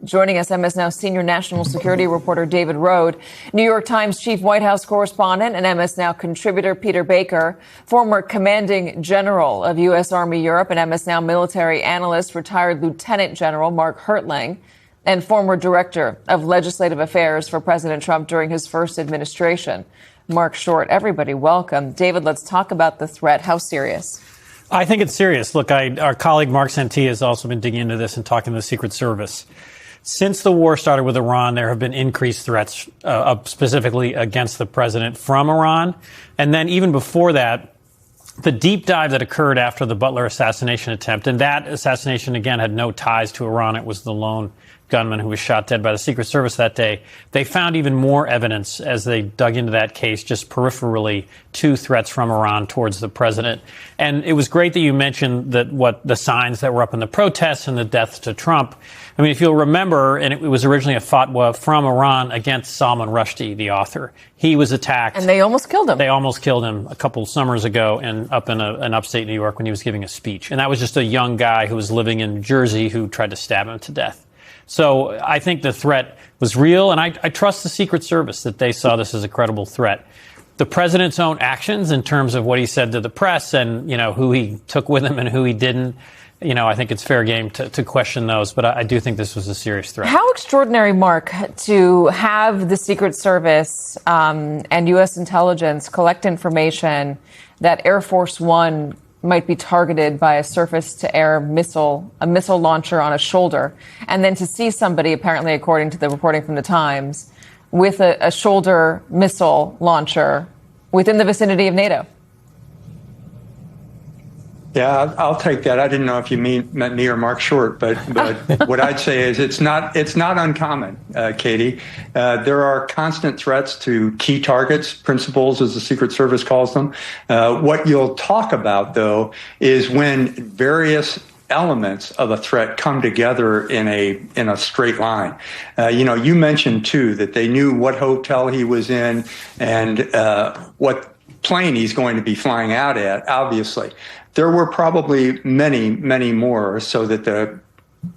Joining us, MS Now senior national security reporter David Rohde, New York Times chief White House correspondent and MS Now contributor Peter Baker, former commanding general of U.S. Army Europe and MS Now military analyst, retired Lieutenant General Mark Hertling, and former director of legislative affairs for President Trump during his first administration, Mark Short. Everybody, welcome. David, let's talk about the threat. How serious? I think it's serious. Look, our colleague Mark Santee has also been digging into this and talking to the Secret Service. Since the war started with Iran, there have been increased threats specifically against the president from Iran. And then even before that, the deep dive that occurred after the Butler assassination attempt, and that assassination, again, had no ties to Iran. It was the lone gunman who was shot dead by the Secret Service that day. They found even more evidence as they dug into that case, just peripherally, to threats from Iran towards the president. And it was great that you mentioned that what the signs that were up in the protests and the deaths to Trump. I mean, if you'll remember, and it was originally a fatwa from Iran against Salman Rushdie, the author. He was attacked. And they almost killed him. They almost killed him a couple summers ago and up in upstate New York when he was giving a speech. And that was just a young guy who was living in Jersey who tried to stab him to death. So I think the threat was real, and I trust the Secret Service that they saw this as a credible threat. The president's own actions in terms of what he said to the press and, who he took with him and who he didn't, I think it's fair game to question those. But I do think this was a serious threat. How extraordinary, Mark, to have the Secret Service and U.S. intelligence collect information that Air Force One might be targeted by a surface-to-air missile, a missile launcher on a shoulder, and then to see somebody, apparently, according to the reporting from the Times, with a shoulder missile launcher within the vicinity of NATO. Yeah, I'll take that. I didn't know if you meant me or Mark Short, but what I'd say is it's not uncommon, Katie. There are constant threats to key targets, principals, as the Secret Service calls them. What you'll talk about, though, is when various elements of a threat come together in a straight line. You mentioned, too, that they knew what hotel he was in and what plane he's going to be flying out at, obviously. There were probably many, many more so that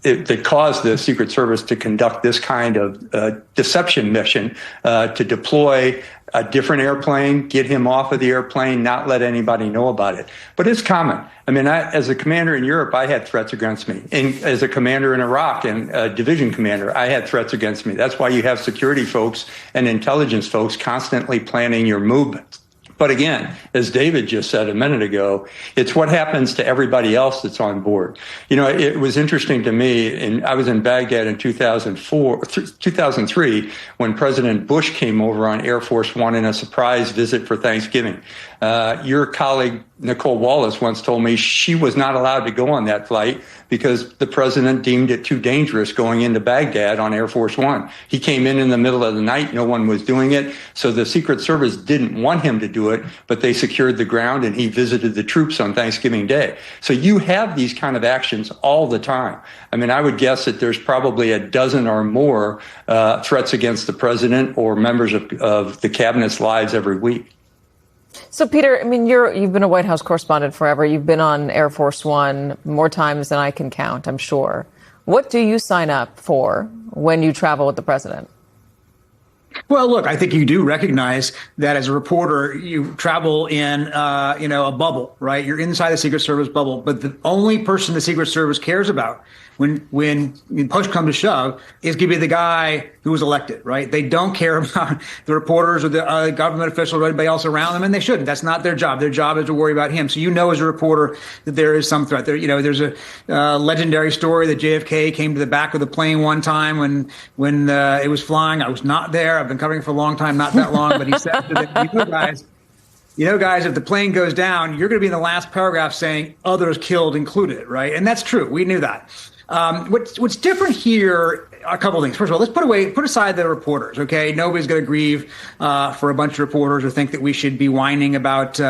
it caused the Secret Service to conduct this kind of deception mission to deploy a different airplane, get him off of the airplane, not let anybody know about it. But it's common. I mean, as a commander in Europe, I had threats against me. And as a commander in Iraq and a division commander, I had threats against me. That's why you have security folks and intelligence folks constantly planning your movements. But again, as David just said a minute ago, it's what happens to everybody else that's on board. It was interesting to me, and I was in Baghdad in 2003, when President Bush came over on Air Force One in a surprise visit for Thanksgiving. Your colleague, Nicole Wallace, once told me she was not allowed to go on that flight because the president deemed it too dangerous going into Baghdad on Air Force One. He came in the middle of the night. No one was doing it. So the Secret Service didn't want him to do it, but they secured the ground and he visited the troops on Thanksgiving Day. So you have these kind of actions all the time. I mean, I would guess that there's probably a dozen or more threats against the president or members of the cabinet's lives every week. So, Peter, I mean, you've been a White House correspondent forever. You've been on Air Force One more times than I can count, I'm sure. What do you sign up for when you travel with the president? Well, look, I think you do recognize that as a reporter, you travel in, a bubble, right? You're inside the Secret Service bubble. But the only person the Secret Service cares about when push comes to shove is going to be the guy who was elected, right? They don't care about the reporters or the government officials or anybody else around them, and they shouldn't. That's not their job. Their job is to worry about him. So as a reporter that there is some threat. There's a legendary story that JFK came to the back of the plane one time when it was flying. I was not there. I've been covering it for a long time, not that long, but he said to them, guys, if the plane goes down, you're going to be in the last paragraph saying others killed included, right? And that's true. We knew that. What's different here, a couple of things. First of all, let's put aside the reporters, okay? Nobody's going to grieve for a bunch of reporters or think that we should be whining about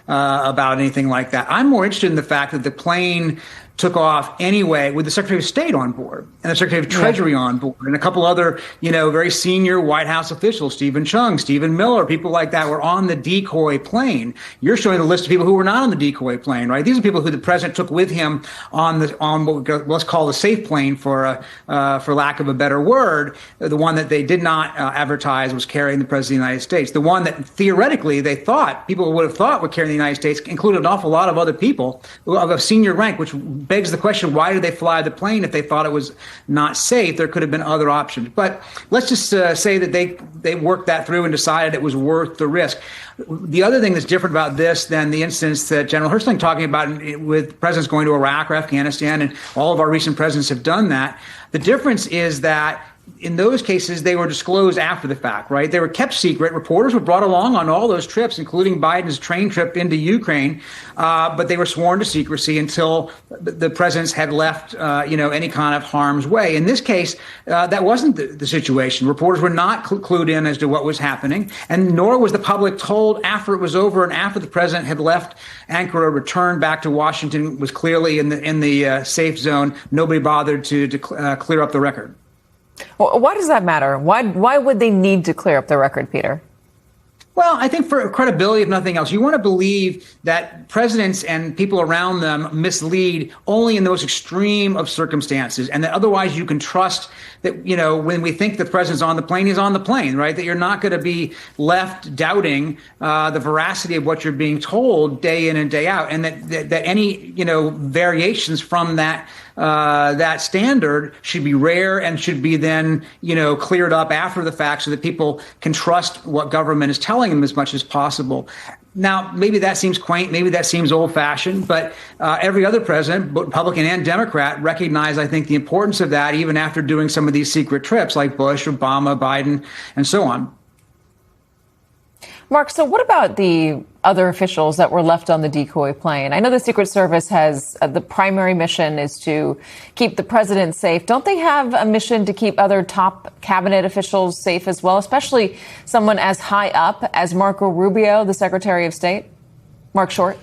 anything like that. I'm more interested in the fact that the plane took off anyway with the Secretary of State on board and the Secretary of Treasury on board and a couple other, very senior White House officials, Stephen Chung, Stephen Miller, people like that were on the decoy plane. You're showing the list of people who were not on the decoy plane, right? These are people who the president took with him on what let's call the safe plane for lack of a better word. The one that they did not advertise was carrying the president of the United States. The one that theoretically people would have thought would carry the United States included an awful lot of other people of a senior rank, which begs the question, why did they fly the plane if they thought it was not safe? There could have been other options. But let's just say that they worked that through and decided it was worth the risk. The other thing that's different about this than the instance that General Hirschling talking about with presidents going to Iraq or Afghanistan, and all of our recent presidents have done that, the difference is that in those cases, they were disclosed after the fact, right? They were kept secret. Reporters were brought along on all those trips, including Biden's train trip into Ukraine, but they were sworn to secrecy until the presidents had left, any kind of harm's way. In this case, that wasn't the situation. Reporters were not clued in as to what was happening, and nor was the public told after it was over and after the president had left Ankara, returned back to Washington, was clearly in the safe zone. Nobody bothered to clear up the record. Well, why does that matter? Why would they need to clear up the record, Peter? Well, I think for credibility, if nothing else, you want to believe that presidents and people around them mislead only in those extreme of circumstances, and that otherwise you can trust that, when we think the president's on the plane, he's on the plane, right? That you're not going to be left doubting the veracity of what you're being told day in and day out, and that any, variations from that standard should be rare and should be then, cleared up after the fact so that people can trust what government is telling them as much as possible. Now, maybe that seems quaint, maybe that seems old-fashioned, but every other president, both Republican and Democrat, recognized, I think, the importance of that even after doing some of these secret trips like Bush, Obama, Biden, and so on. Mark, so what about the other officials that were left on the decoy plane? I know the Secret Service has the primary mission is to keep the president safe. Don't they have a mission to keep other top cabinet officials safe as well, especially someone as high up as Marco Rubio, the Secretary of State? Mark Short.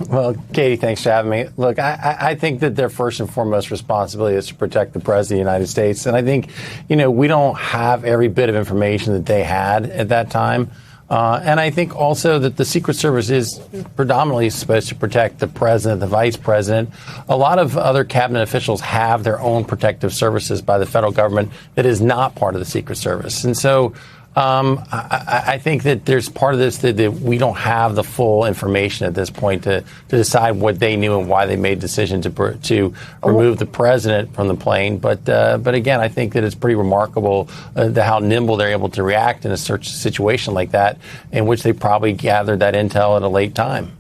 Well, Katie, thanks for having me. Look, I think that their first and foremost responsibility is to protect the president of the United States. And I think, we don't have every bit of information that they had at that time. And I think also that the Secret Service is predominantly supposed to protect the president, the vice president. A lot of other cabinet officials have their own protective services by the federal government that is not part of the Secret Service. And so I think that there's part of this that we don't have the full information at this point to decide what they knew and why they made the decision to remove the president from the plane. But again, I think that it's pretty remarkable how nimble they're able to react in a situation like that, in which they probably gathered that intel at a late time.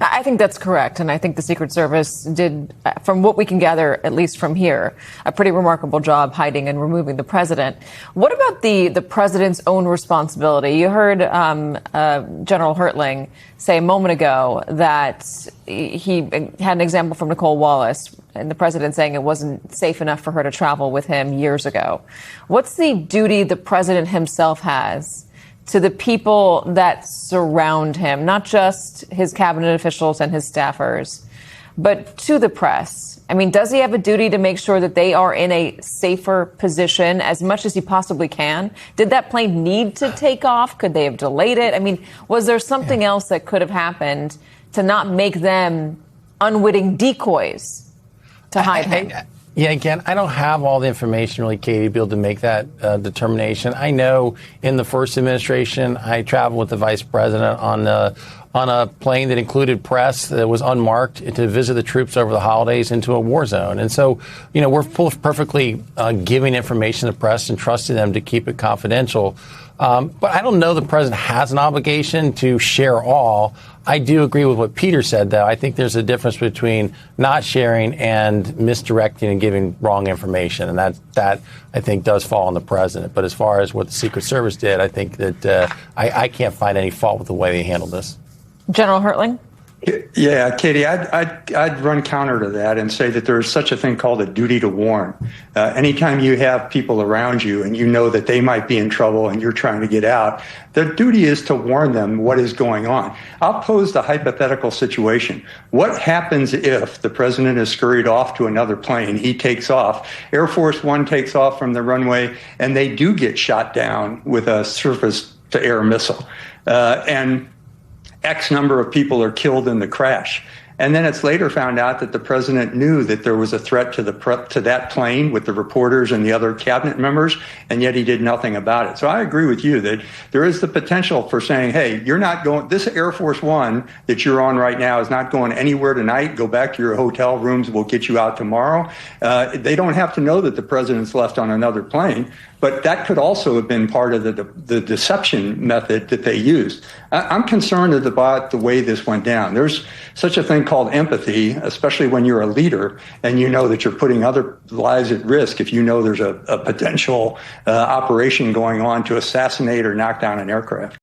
I think that's correct. And I think the Secret Service did, from what we can gather, at least from here, a pretty remarkable job hiding and removing the president. What about the president's own responsibility? You heard General Hertling say a moment ago that he had an example from Nicole Wallace and the president saying it wasn't safe enough for her to travel with him years ago. What's the duty the president himself has to the people that surround him, not just his cabinet officials and his staffers, but to the press? I mean, does he have a duty to make sure that they are in a safer position as much as he possibly can? Did that plane need to take off? Could they have delayed it? I mean, was there something else that could have happened to not make them unwitting decoys to hide him? Yeah, again, I don't have all the information really, Katie, to be able to make that determination. I know in the first administration, I traveled with the vice president on a plane that included press that was unmarked to visit the troops over the holidays into a war zone. And so, we're perfectly giving information to the press and trusting them to keep it confidential. But I don't know the president has an obligation to share all. I do agree with what Peter said, though. I think there's a difference between not sharing and misdirecting and giving wrong information. And that I think, does fall on the president. But as far as what the Secret Service did, I think that I can't find any fault with the way they handled this. General Hertling? Yeah, Katie, I'd run counter to that and say that there's such a thing called a duty to warn. Anytime you have people around you and you know that they might be in trouble and you're trying to get out, the duty is to warn them what is going on. I'll pose the hypothetical situation. What happens if the president is scurried off to another plane? He takes off. Air Force One takes off from the runway and they do get shot down with a surface-to-air missile. And X number of people are killed in the crash. And then it's later found out that the president knew that there was a threat to that plane with the reporters and the other cabinet members, and yet he did nothing about it. So I agree with you that there is the potential for saying, hey, you're not going, this Air Force One that you're on right now is not going anywhere tonight. Go back to your hotel rooms. We'll get you out tomorrow. They don't have to know that the president's left on another plane. But that could also have been part of the deception method that they used. I'm concerned about the way this went down. There's such a thing called empathy, especially when you're a leader and you know that you're putting other lives at risk if you know there's a potential operation going on to assassinate or knock down an aircraft.